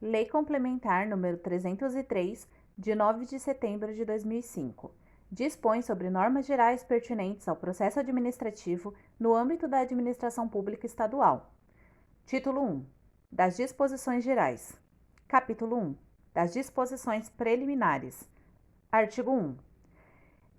Lei Complementar número 303, de 9 de setembro de 2005. Dispõe sobre normas gerais pertinentes ao processo administrativo no âmbito da administração pública estadual. Título 1. Das disposições gerais. Capítulo 1. Das disposições preliminares. Artigo 1.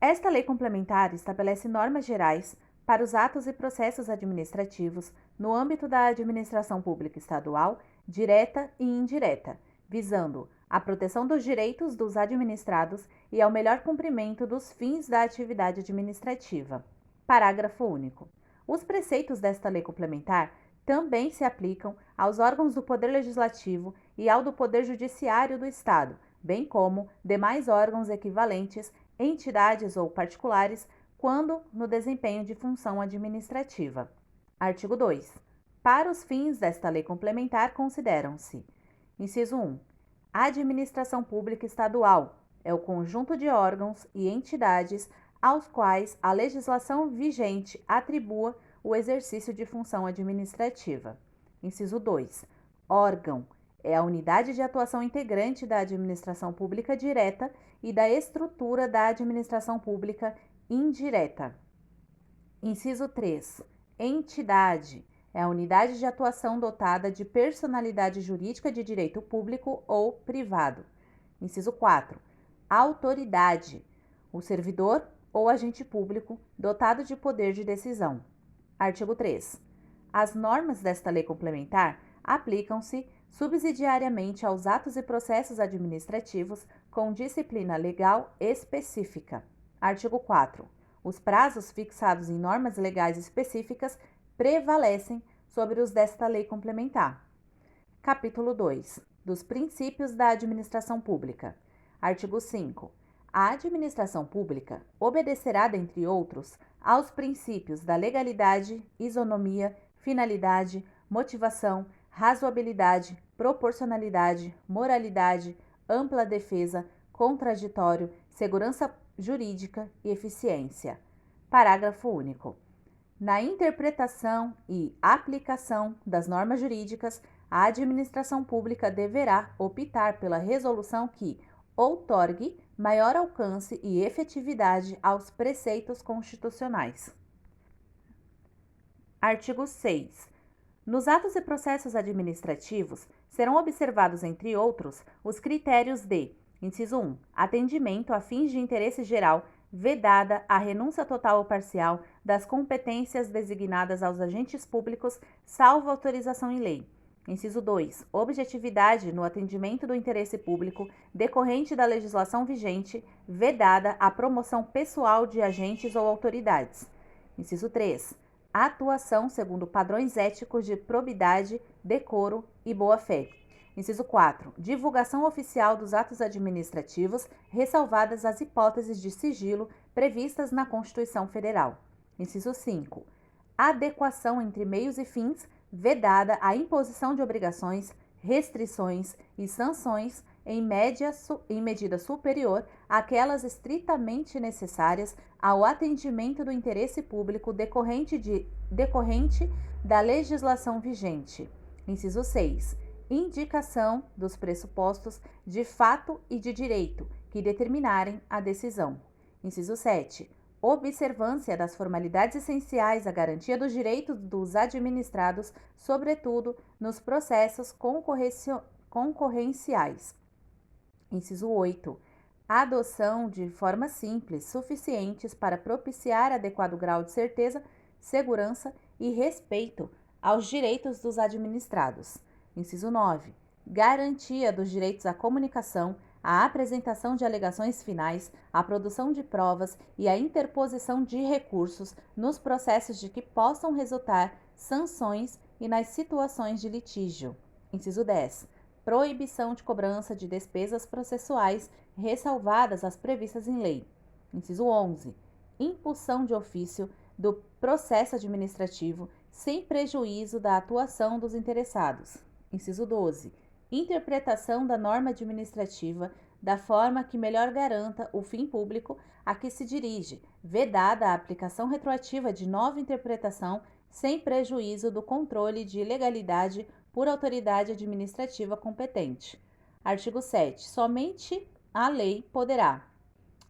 Esta lei complementar estabelece normas gerais para os atos e processos administrativos no âmbito da administração pública estadual, direta e indireta, visando a proteção dos direitos dos administrados e ao melhor cumprimento dos fins da atividade administrativa. Parágrafo único. Os preceitos desta lei complementar também se aplicam aos órgãos do Poder Legislativo e ao do Poder Judiciário do Estado, bem como demais órgãos equivalentes, entidades ou particulares, quando no desempenho de função administrativa. Artigo 2. Para os fins desta lei complementar consideram-se: inciso 1. A administração pública estadual é o conjunto de órgãos e entidades aos quais a legislação vigente atribua o exercício de função administrativa. Inciso 2. Órgão é a unidade de atuação integrante da administração pública direta e da estrutura da administração pública indireta. Inciso 3. Entidade é a unidade de atuação dotada de personalidade jurídica de direito público ou privado. Inciso 4. Autoridade, o servidor ou agente público dotado de poder de decisão. Artigo 3. As normas desta lei complementar aplicam-se subsidiariamente aos atos e processos administrativos com disciplina legal específica. Artigo 4. Os prazos fixados em normas legais específicas prevalecem sobre os desta lei complementar. Capítulo 2. Dos princípios da administração pública. Artigo 5. A administração pública obedecerá, dentre outros, aos princípios da legalidade, isonomia, finalidade, motivação, razoabilidade, proporcionalidade, moralidade, ampla defesa, contraditório, segurança jurídica e eficiência. Parágrafo único. Na interpretação e aplicação das normas jurídicas, a administração pública deverá optar pela resolução que outorgue maior alcance e efetividade aos preceitos constitucionais. Artigo 6. Nos atos e processos administrativos, serão observados, entre outros, os critérios de: inciso 1. Atendimento a fins de interesse geral, vedada a renúncia total ou parcial das competências designadas aos agentes públicos, salvo autorização em lei. Inciso 2. Objetividade no atendimento do interesse público decorrente da legislação vigente, vedada a promoção pessoal de agentes ou autoridades. Inciso 3. Atuação segundo padrões éticos de probidade, decoro e boa-fé. Inciso 4. Divulgação oficial dos atos administrativos, ressalvadas as hipóteses de sigilo previstas na Constituição Federal. Inciso 5. Adequação entre meios e fins, vedada a imposição de obrigações, restrições e sanções em medida superior àquelas estritamente necessárias ao atendimento do interesse público decorrente da legislação vigente. Inciso 6. Indicação dos pressupostos de fato e de direito que determinarem a decisão. Inciso 7. Observância das formalidades essenciais à garantia dos direitos dos administrados, sobretudo nos processos concorrenciais. Inciso 8. Adoção de formas simples, suficientes para propiciar adequado grau de certeza, segurança e respeito aos direitos dos administrados. Inciso 9. Garantia dos direitos à comunicação, à apresentação de alegações finais, à produção de provas e à interposição de recursos nos processos de que possam resultar sanções e nas situações de litígio. Inciso 10. Proibição de cobrança de despesas processuais, ressalvadas as previstas em lei. Inciso 11. Impulsão de ofício do processo administrativo sem prejuízo da atuação dos interessados. Inciso 12. Interpretação da norma administrativa da forma que melhor garanta o fim público a que se dirige, vedada a aplicação retroativa de nova interpretação sem prejuízo do controle de legalidade por autoridade administrativa competente. Artigo 7. Somente a lei poderá: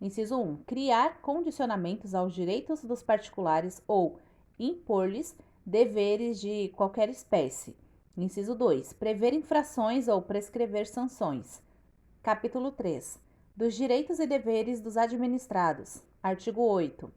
inciso 1. Criar condicionamentos aos direitos dos particulares ou impor-lhes deveres de qualquer espécie. Inciso 2. Prever infrações ou prescrever sanções. Capítulo 3. Dos direitos e deveres dos administrados. Artigo 8.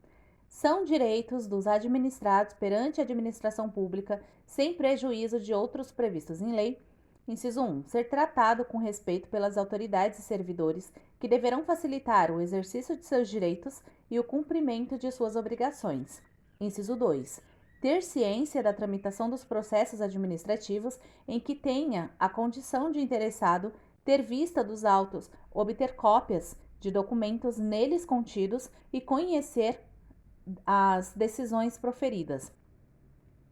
São direitos dos administrados perante a administração pública, sem prejuízo de outros previstos em lei. Inciso 1. Ser tratado com respeito pelas autoridades e servidores, que deverão facilitar o exercício de seus direitos e o cumprimento de suas obrigações. Inciso 2. Ter ciência da tramitação dos processos administrativos em que tenha a condição de interessado, ter vista dos autos, obter cópias de documentos neles contidos e conhecer as decisões proferidas.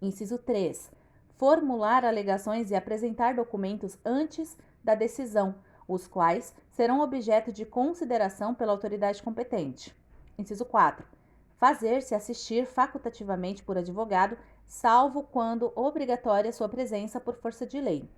Inciso 3. Formular alegações e apresentar documentos antes da decisão, os quais serão objeto de consideração pela autoridade competente. Inciso 4. Fazer-se assistir facultativamente por advogado, salvo quando obrigatória sua presença por força de lei.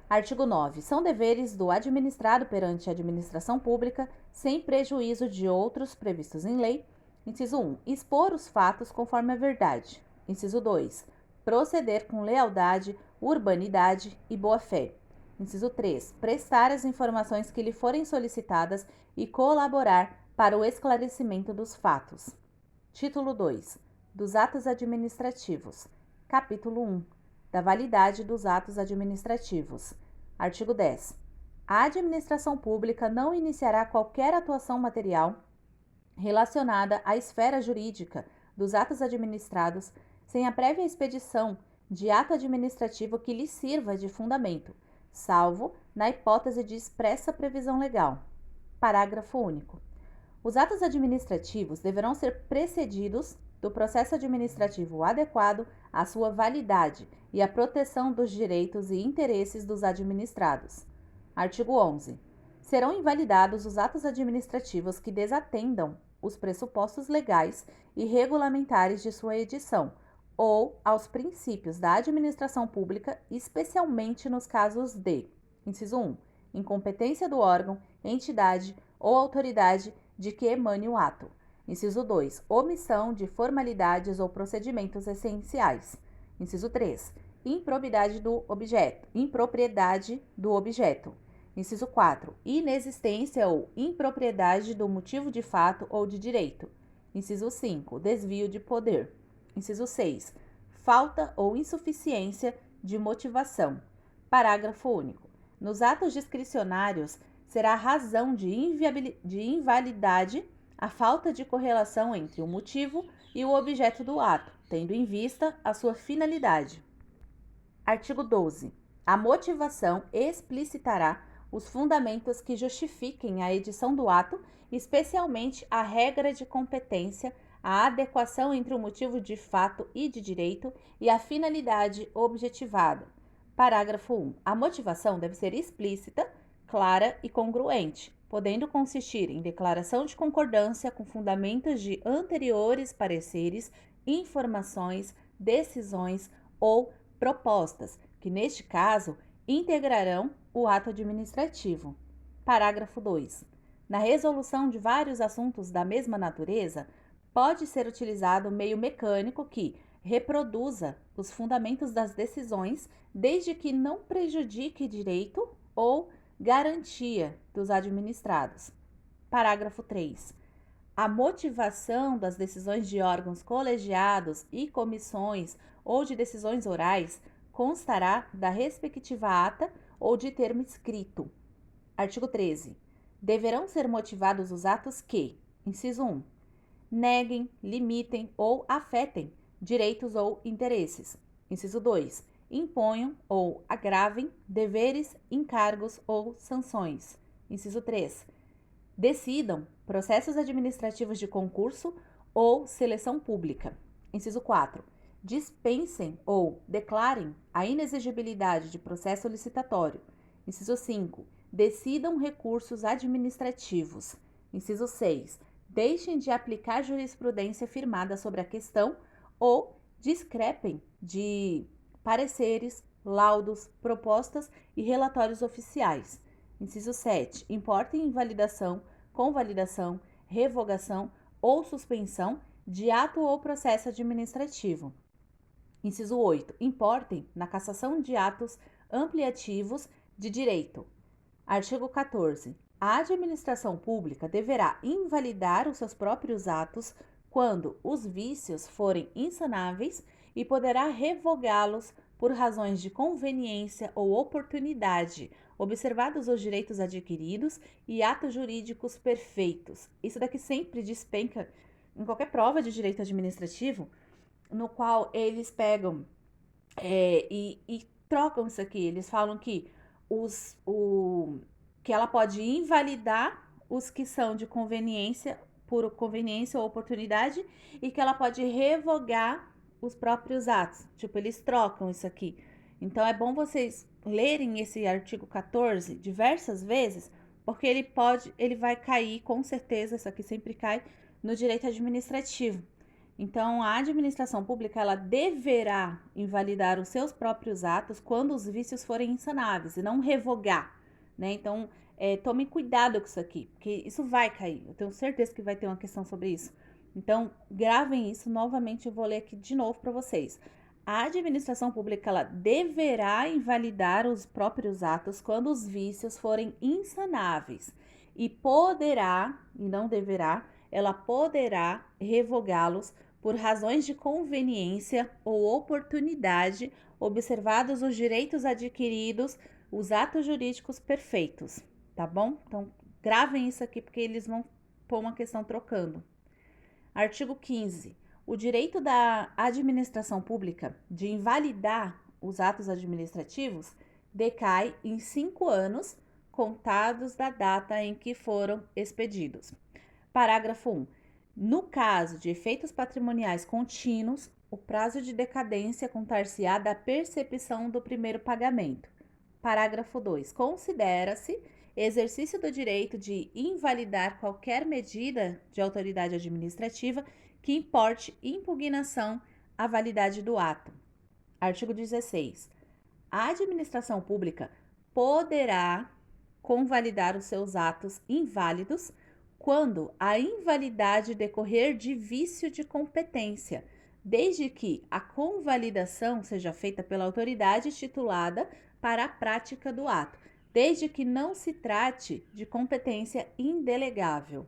Artigo 9. São deveres do administrado perante a administração pública, sem prejuízo de outros previstos em lei. Inciso 1. Expor os fatos conforme a verdade. Inciso 2. Proceder com lealdade, urbanidade e boa-fé. Inciso 3. Prestar as informações que lhe forem solicitadas e colaborar para o esclarecimento dos fatos. Título 2. Dos atos administrativos. Capítulo 1. Da validade dos atos administrativos. Artigo 10. A administração pública não iniciará qualquer atuação material relacionada à esfera jurídica dos atos administrados sem a prévia expedição de ato administrativo que lhe sirva de fundamento, salvo na hipótese de expressa previsão legal. Parágrafo único. Os atos administrativos deverão ser precedidos do processo administrativo adequado à sua validade e à proteção dos direitos e interesses dos administrados. Artigo 11. Serão invalidados os atos administrativos que desatendam os pressupostos legais e regulamentares de sua edição ou aos princípios da administração pública, especialmente nos casos de: inciso 1. Incompetência do órgão, entidade ou autoridade de que emane o ato. Inciso 2. Omissão de formalidades ou procedimentos essenciais. Inciso 3. Impropriedade do objeto. Inciso 4. Inexistência ou impropriedade do motivo de fato ou de direito. Inciso 5. Desvio de poder. Inciso 6. Falta ou insuficiência de motivação. Parágrafo único. Nos atos discricionários, será razão de invalidade a falta de correlação entre o motivo e o objeto do ato, tendo em vista a sua finalidade. Artigo 12. A motivação explicitará os fundamentos que justifiquem a edição do ato, especialmente a regra de competência, a adequação entre o motivo de fato e de direito e a finalidade objetivada. Parágrafo 1. A motivação deve ser explícita, clara e congruente, podendo consistir em declaração de concordância com fundamentos de anteriores pareceres, informações, decisões ou propostas, que neste caso integrarão o ato administrativo. Parágrafo 2. Na resolução de vários assuntos da mesma natureza, pode ser utilizado meio mecânico que reproduza os fundamentos das decisões, desde que não prejudique direito ou garantia dos administrados. Parágrafo 3. A motivação das decisões de órgãos colegiados e comissões ou de decisões orais constará da respectiva ata ou de termo escrito. Artigo 13. Deverão ser motivados os atos que: inciso 1. Neguem, limitem ou afetem direitos ou interesses. Inciso 2. Imponham ou agravem deveres, encargos ou sanções. Inciso 3. Decidam processos administrativos de concurso ou seleção pública. Inciso 4. Dispensem ou declarem a inexigibilidade de processo licitatório. Inciso 5. Decidam recursos administrativos. Inciso 6. Deixem de aplicar jurisprudência firmada sobre a questão ou discrepem de pareceres, laudos, propostas e relatórios oficiais. Inciso 7. Importa invalidação, convalidação, revogação ou suspensão de ato ou processo administrativo. Inciso 8. Importem na cassação de atos ampliativos de direito. Artigo 14. A administração pública deverá invalidar os seus próprios atos quando os vícios forem insanáveis e poderá revogá-los por razões de conveniência ou oportunidade, observados os direitos adquiridos e atos jurídicos perfeitos. Isso daqui sempre despenca em qualquer prova de direito administrativo, no qual eles pegam e trocam isso aqui. Eles falam que que ela pode invalidar os que são de conveniência, por conveniência ou oportunidade, e que ela pode revogar os próprios atos. Tipo, eles trocam isso aqui. Então, é bom vocês lerem esse artigo 14 diversas vezes, porque ele vai cair, com certeza, isso aqui sempre cai, no direito administrativo. Então, a administração pública, ela deverá invalidar os seus próprios atos quando os vícios forem insanáveis, e não revogar, né? Então, tomem cuidado com isso aqui, porque isso vai cair. Eu tenho certeza que vai ter uma questão sobre isso. Então, gravem isso novamente, eu vou ler aqui de novo para vocês. A administração pública, ela deverá invalidar os próprios atos quando os vícios forem insanáveis, e poderá, e não deverá, ela poderá revogá-los por razões de conveniência ou oportunidade, observados os direitos adquiridos, os atos jurídicos perfeitos, tá bom? Então, gravem isso aqui, porque eles vão pôr uma questão trocando. Artigo 15. O direito da administração pública de invalidar os atos administrativos decai em 5 anos, contados da data em que foram expedidos. Parágrafo 1. No caso de efeitos patrimoniais contínuos, o prazo de decadência contar-se-á da percepção do primeiro pagamento. Parágrafo 2. Considera-se exercício do direito de invalidar qualquer medida de autoridade administrativa que importe impugnação à validade do ato. Artigo 16. A administração pública poderá convalidar os seus atos inválidos quando a invalidade decorrer de vício de competência, desde que a convalidação seja feita pela autoridade titulada para a prática do ato, desde que não se trate de competência indelegável.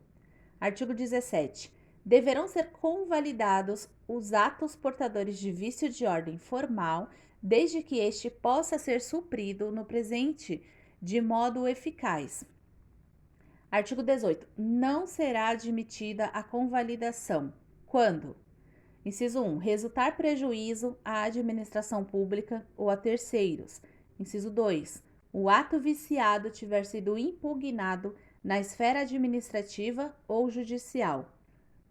Artigo 17. Deverão ser convalidados os atos portadores de vício de ordem formal, desde que este possa ser suprido no presente de modo eficaz. Artigo 18. Não será admitida a convalidação quando: inciso 1. Resultar prejuízo à administração pública ou a terceiros. Inciso 2. O ato viciado tiver sido impugnado na esfera administrativa ou judicial.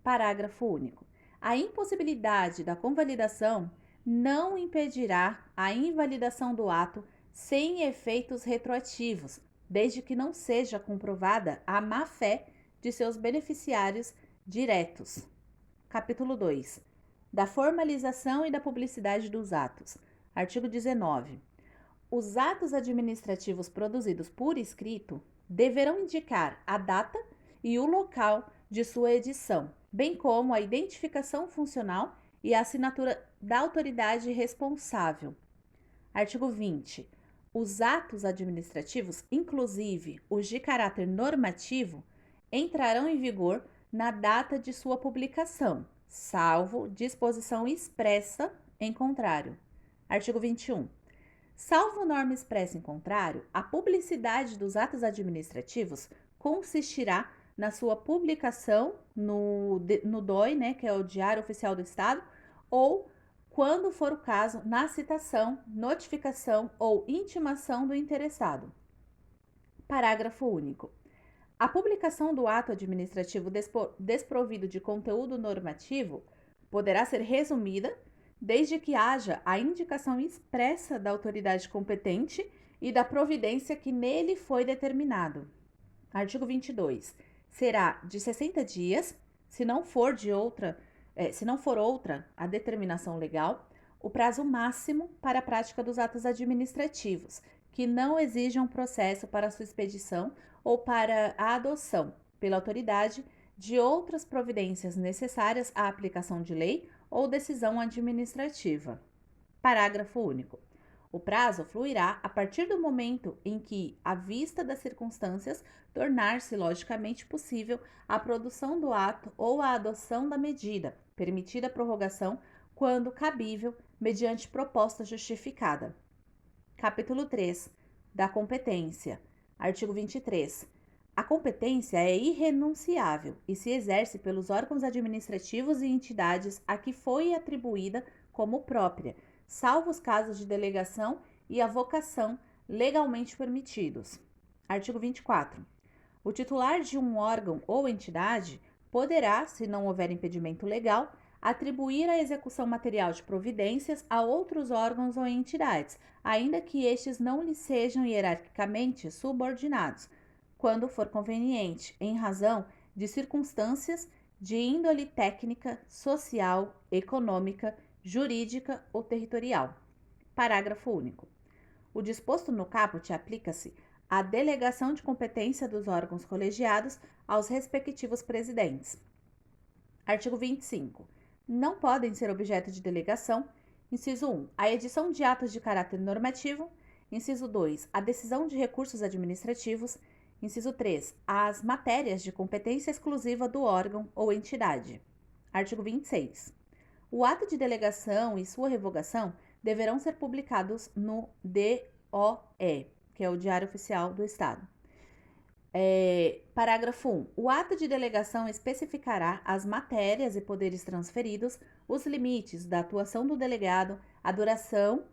Parágrafo único. A impossibilidade da convalidação não impedirá a invalidação do ato sem efeitos retroativos, desde que não seja comprovada a má-fé de seus beneficiários diretos. Capítulo 2. Da formalização e da publicidade dos atos. Artigo 19. Os atos administrativos produzidos por escrito deverão indicar a data e o local de sua edição, bem como a identificação funcional e a assinatura da autoridade responsável. Artigo 20. Os atos administrativos, inclusive os de caráter normativo, entrarão em vigor na data de sua publicação, salvo disposição expressa em contrário. Artigo 21. Salvo norma expressa em contrário, a publicidade dos atos administrativos consistirá na sua publicação no DOI, né, que é o Diário Oficial do Estado, ou, quando for o caso, na citação, notificação ou intimação do interessado. Parágrafo único. A publicação do ato administrativo desprovido de conteúdo normativo poderá ser resumida desde que haja a indicação expressa da autoridade competente e da providência que nele foi determinado. Artigo 22. Será de 60 dias, se não for outra a determinação legal, o prazo máximo para a prática dos atos administrativos, que não exijam processo para sua expedição ou para a adoção, pela autoridade, de outras providências necessárias à aplicação de lei ou decisão administrativa. Parágrafo único. O prazo fluirá a partir do momento em que, à vista das circunstâncias, tornar-se logicamente possível a produção do ato ou a adoção da medida, permitida a prorrogação, quando cabível, mediante proposta justificada. Capítulo 3. Da competência. Artigo 23. A competência é irrenunciável e se exerce pelos órgãos administrativos e entidades a que foi atribuída como própria, salvo os casos de delegação e avocação legalmente permitidos. Artigo 24. O titular de um órgão ou entidade poderá, se não houver impedimento legal, atribuir a execução material de providências a outros órgãos ou entidades, ainda que estes não lhe sejam hierarquicamente subordinados, quando for conveniente, em razão de circunstâncias de índole técnica, social, econômica, jurídica ou territorial. Parágrafo único. O disposto no caput aplica-se à delegação de competência dos órgãos colegiados aos respectivos presidentes. Artigo 25. Não podem ser objeto de delegação: inciso 1, a edição de atos de caráter normativo; inciso 2, a decisão de recursos administrativos; inciso 3, as matérias de competência exclusiva do órgão ou entidade. Artigo 26. O ato de delegação e sua revogação deverão ser publicados no DOE, que é o Diário Oficial do Estado. Parágrafo 1. O ato de delegação especificará as matérias e poderes transferidos, os limites da atuação do delegado, a duração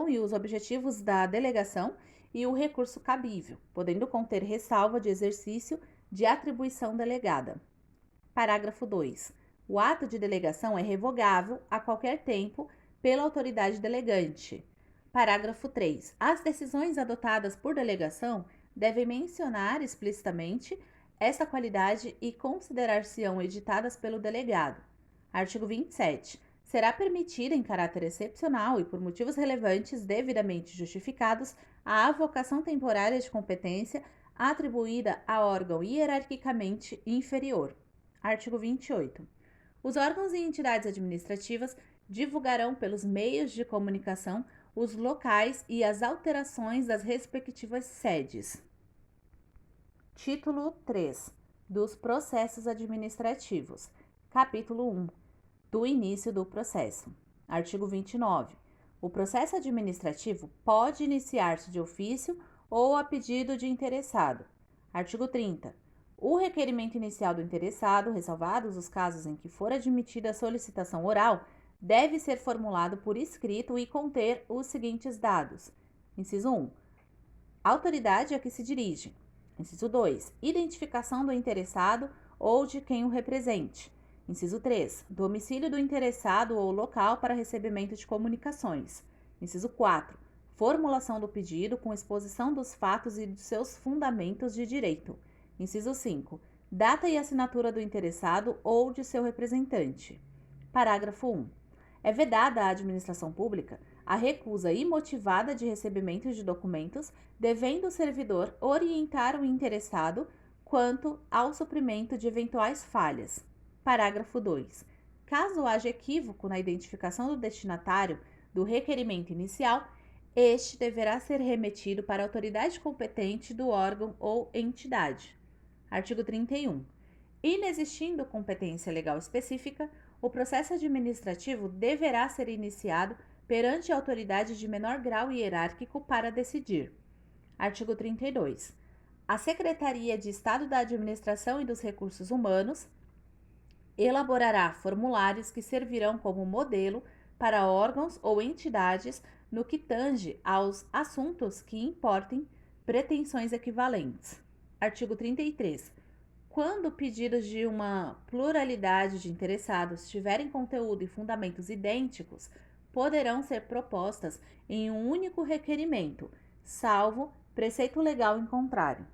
e os objetivos da delegação e o recurso cabível, podendo conter ressalva de exercício de atribuição delegada. Parágrafo 2. O ato de delegação é revogável a qualquer tempo pela autoridade delegante. Parágrafo 3. As decisões adotadas por delegação devem mencionar explicitamente essa qualidade e considerar-se-ão editadas pelo delegado. Artigo 27. Será permitida, em caráter excepcional e por motivos relevantes devidamente justificados, a avocação temporária de competência atribuída a órgão hierarquicamente inferior. Artigo 28. Os órgãos e entidades administrativas divulgarão pelos meios de comunicação os locais e as alterações das respectivas sedes. Título 3. Dos processos administrativos. Capítulo 1. Do início do processo. Artigo 29. O processo administrativo pode iniciar-se de ofício ou a pedido de interessado. Artigo 30. O requerimento inicial do interessado, ressalvados os casos em que for admitida a solicitação oral, deve ser formulado por escrito e conter os seguintes dados. Inciso 1. Autoridade a que se dirige. Inciso 2. Identificação do interessado ou de quem o represente. Inciso 3. Domicílio do interessado ou local para recebimento de comunicações. Inciso 4. Formulação do pedido com exposição dos fatos e dos seus fundamentos de direito. Inciso 5. Data e assinatura do interessado ou de seu representante. Parágrafo 1. É vedada à administração pública a recusa imotivada de recebimento de documentos, devendo o servidor orientar o interessado quanto ao suprimento de eventuais falhas. Parágrafo 2. Caso haja equívoco na identificação do destinatário do requerimento inicial, este deverá ser remetido para a autoridade competente do órgão ou entidade. Artigo 31. Inexistindo competência legal específica, o processo administrativo deverá ser iniciado perante a autoridade de menor grau hierárquico para decidir. Artigo 32. A Secretaria de Estado da Administração e dos Recursos Humanos elaborará formulários que servirão como modelo para órgãos ou entidades no que tange aos assuntos que importem pretensões equivalentes. Artigo 33. Quando pedidos de uma pluralidade de interessados tiverem conteúdo e fundamentos idênticos, poderão ser propostas em um único requerimento, salvo preceito legal em contrário.